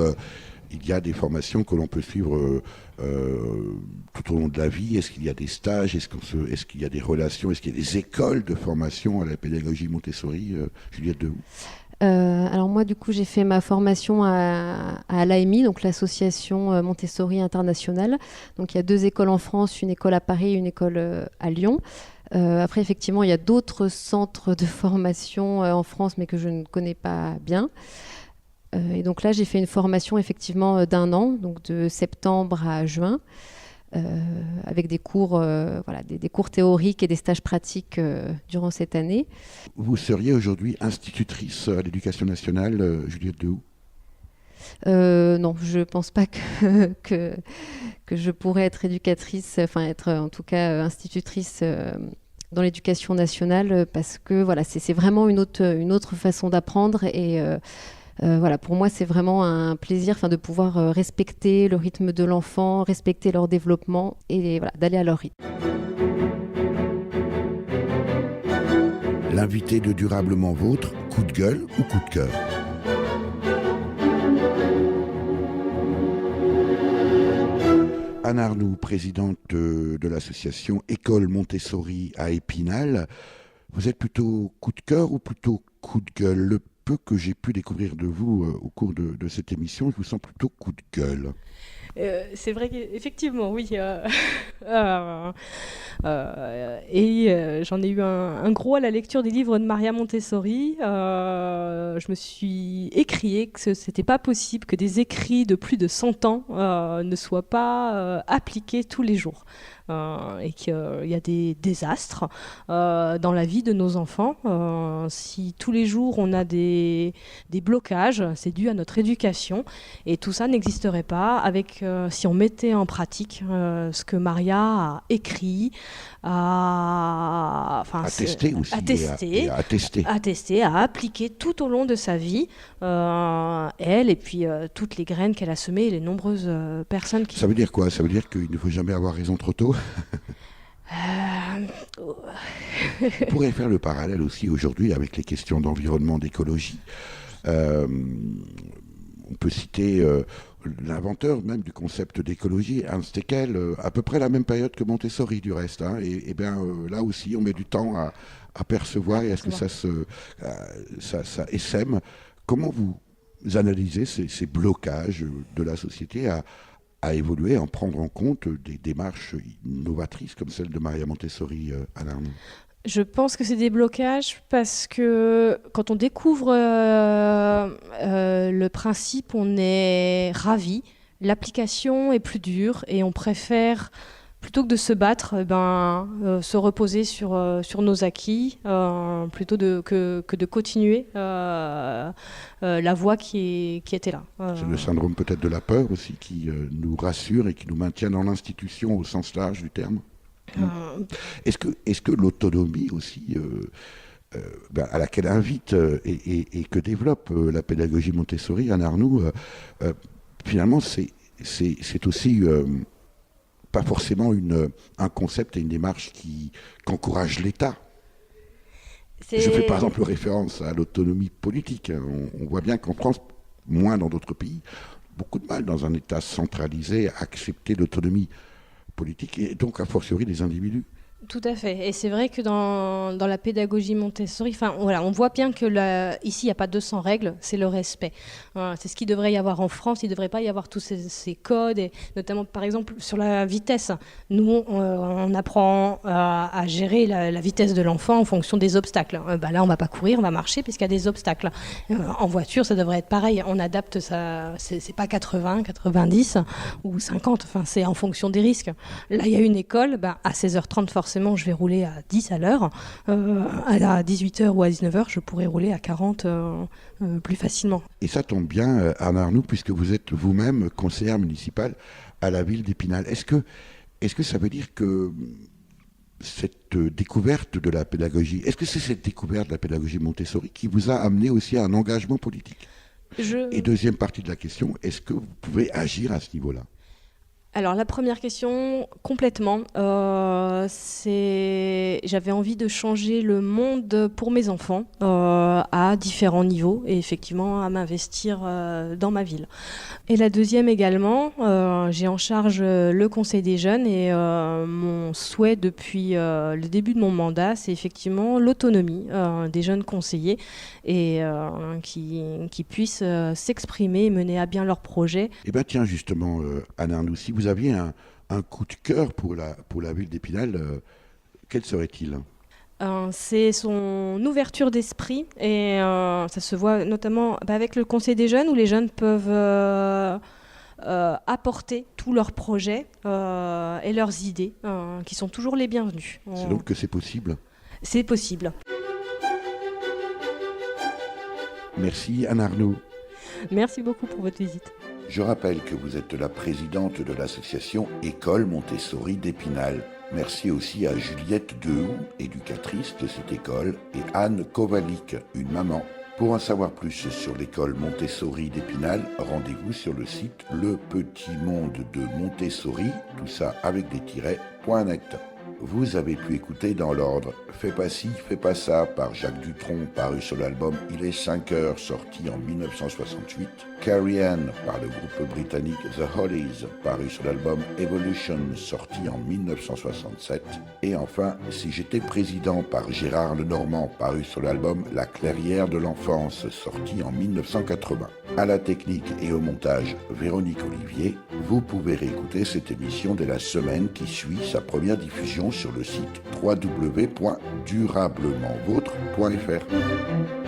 il y a des formations que l'on peut suivre tout au long de la vie? Est-ce qu'il y a des stages? Est-ce qu'il y a des relations? Est-ce qu'il y a des écoles de formation à la pédagogie Montessori? Juliette Dehoux. Alors moi, du coup, j'ai fait ma formation à l'AMI, donc l'association Montessori internationale. Donc il y a 2 écoles en France, une école à Paris et une école à Lyon. Après, effectivement, il y a d'autres centres de formation en France, mais que je ne connais pas bien. Et donc là, j'ai fait une formation effectivement d'1 an, donc de septembre à juin, avec des cours, des cours théoriques et des stages pratiques durant cette année. Vous seriez aujourd'hui institutrice à l'Éducation nationale, Juliette Dehoux? Non, je ne pense pas que je pourrais être éducatrice, être en tout cas institutrice dans l'éducation nationale, parce que c'est vraiment une autre façon d'apprendre et pour moi, c'est vraiment un plaisir de pouvoir respecter le rythme de l'enfant, respecter leur développement et d'aller à leur rythme. L'invité de Durablement Vôtre, coup de gueule ou coup de cœur? Anne Arnoux, présidente de l'association École Montessori à Épinal, vous êtes plutôt coup de cœur ou plutôt coup de gueule? Le peu que j'ai pu découvrir de vous au cours de cette émission, je vous sens plutôt coup de gueule. C'est vrai qu'effectivement, oui. J'en ai eu un gros à la lecture des livres de Maria Montessori. Je me suis écrié que ce n'était pas possible que des écrits de plus de 100 ans ne soient pas appliqués tous les jours. Et qu'il y a des désastres dans la vie de nos enfants. Si tous les jours on a des blocages, c'est dû à notre éducation. Et tout ça n'existerait pas si on mettait en pratique ce que Maria a écrit, à tester aussi, à tester, à appliquer tout au long de sa vie, elle et puis toutes les graines qu'elle a semées et les nombreuses personnes qui... Ça veut dire quoi ? Ça veut dire qu'il ne faut jamais avoir raison trop tôt ? On pourrait faire le parallèle aussi aujourd'hui avec les questions d'environnement, d'écologie. On peut citer l'inventeur même du concept d'écologie, Ernst Haeckel, à peu près la même période que Montessori du reste. Hein, et bien là aussi, on met du temps à percevoir et à ce que ça essaime. Comment vous analysez ces blocages de la société à évoluer, à en prendre en compte des démarches novatrices comme celle de Maria Montessori, Anne Arnaud ? Je pense que c'est des blocages parce que quand on découvre le principe, on est ravi. L'application est plus dure et on préfère, plutôt que de se battre, se reposer sur nos acquis, plutôt que de continuer la voie qui était là. C'est le syndrome peut-être de la peur aussi qui nous rassure et qui nous maintient dans l'institution au sens large du terme. Est-ce que l'autonomie aussi, à laquelle invite et que développe la pédagogie Montessori, Anne Arnaud, finalement c'est aussi pas forcément un concept et une démarche qu'encourage l'État. Je fais par exemple référence à l'autonomie politique. On voit bien qu'en France, moins dans d'autres pays, beaucoup de mal dans un État centralisé à accepter l'autonomie politique et donc a fortiori des individus. Tout à fait. Et c'est vrai que dans la pédagogie Montessori, on voit bien que ici, il n'y a pas 200 règles, c'est le respect. C'est ce qu'il devrait y avoir en France. Il ne devrait pas y avoir tous ces codes, et notamment, par exemple, sur la vitesse. Nous, on apprend à gérer la vitesse de l'enfant en fonction des obstacles. Là, on ne va pas courir, on va marcher puisqu'il y a des obstacles. En voiture, ça devrait être pareil. On adapte ça. C'est pas 80, 90 ou 50. C'est en fonction des risques. Là, il y a une école, à 16h30, forcément, je vais rouler à 10 à l'heure. À 18h ou à 19h, je pourrais rouler à 40 plus facilement. Et ça tombe bien, Anne Arnaud, puisque vous êtes vous-même conseillère municipale à la ville d'Épinal. Est-ce que ça veut dire que cette découverte de la pédagogie, est-ce que c'est cette découverte de la pédagogie Montessori qui vous a amené aussi à un engagement politique ? Et deuxième partie de la question, est-ce que vous pouvez agir à ce niveau-là ? Alors la première question, complètement, j'avais envie de changer le monde pour mes enfants à différents niveaux et effectivement à m'investir dans ma ville. Et la deuxième également, j'ai en charge le conseil des jeunes et mon souhait depuis le début de mon mandat, c'est effectivement l'autonomie des jeunes conseillers et qui puissent s'exprimer et mener à bien leurs projets. Eh bien tiens justement, Anne Arnaud, si vous aviez un coup de cœur pour la ville d'Épinal, quel serait-il ? C'est son ouverture d'esprit et ça se voit notamment avec le conseil des jeunes où les jeunes peuvent apporter tous leurs projets et leurs idées qui sont toujours les bienvenus. C'est donc que c'est possible ? C'est possible. Merci Anne Arnaud. Merci beaucoup pour votre visite. Je rappelle que vous êtes la présidente de l'association École Montessori d'Épinal. Merci aussi à Juliette Dehoux, éducatrice de cette école, et Anne Kovalik, une maman. Pour en savoir plus sur l'école Montessori d'Épinal, rendez-vous sur le site Le Petit Monde de Montessori, tout ça avec des tirets, .net. Vous avez pu écouter dans l'ordre Fais pas ci, fais pas ça par Jacques Dutronc, paru sur l'album Il est 5 heures, sorti en 1968. Carrie Ann par le groupe britannique The Hollies, paru sur l'album Evolution, sorti en 1967. Et enfin, Si j'étais président par Gérard Lenormand, paru sur l'album La clairière de l'enfance, sorti en 1980. À la technique et au montage, Véronique Olivier. Vous pouvez réécouter cette émission dès la semaine qui suit sa première diffusion sur le site www.durablementvôtre.fr.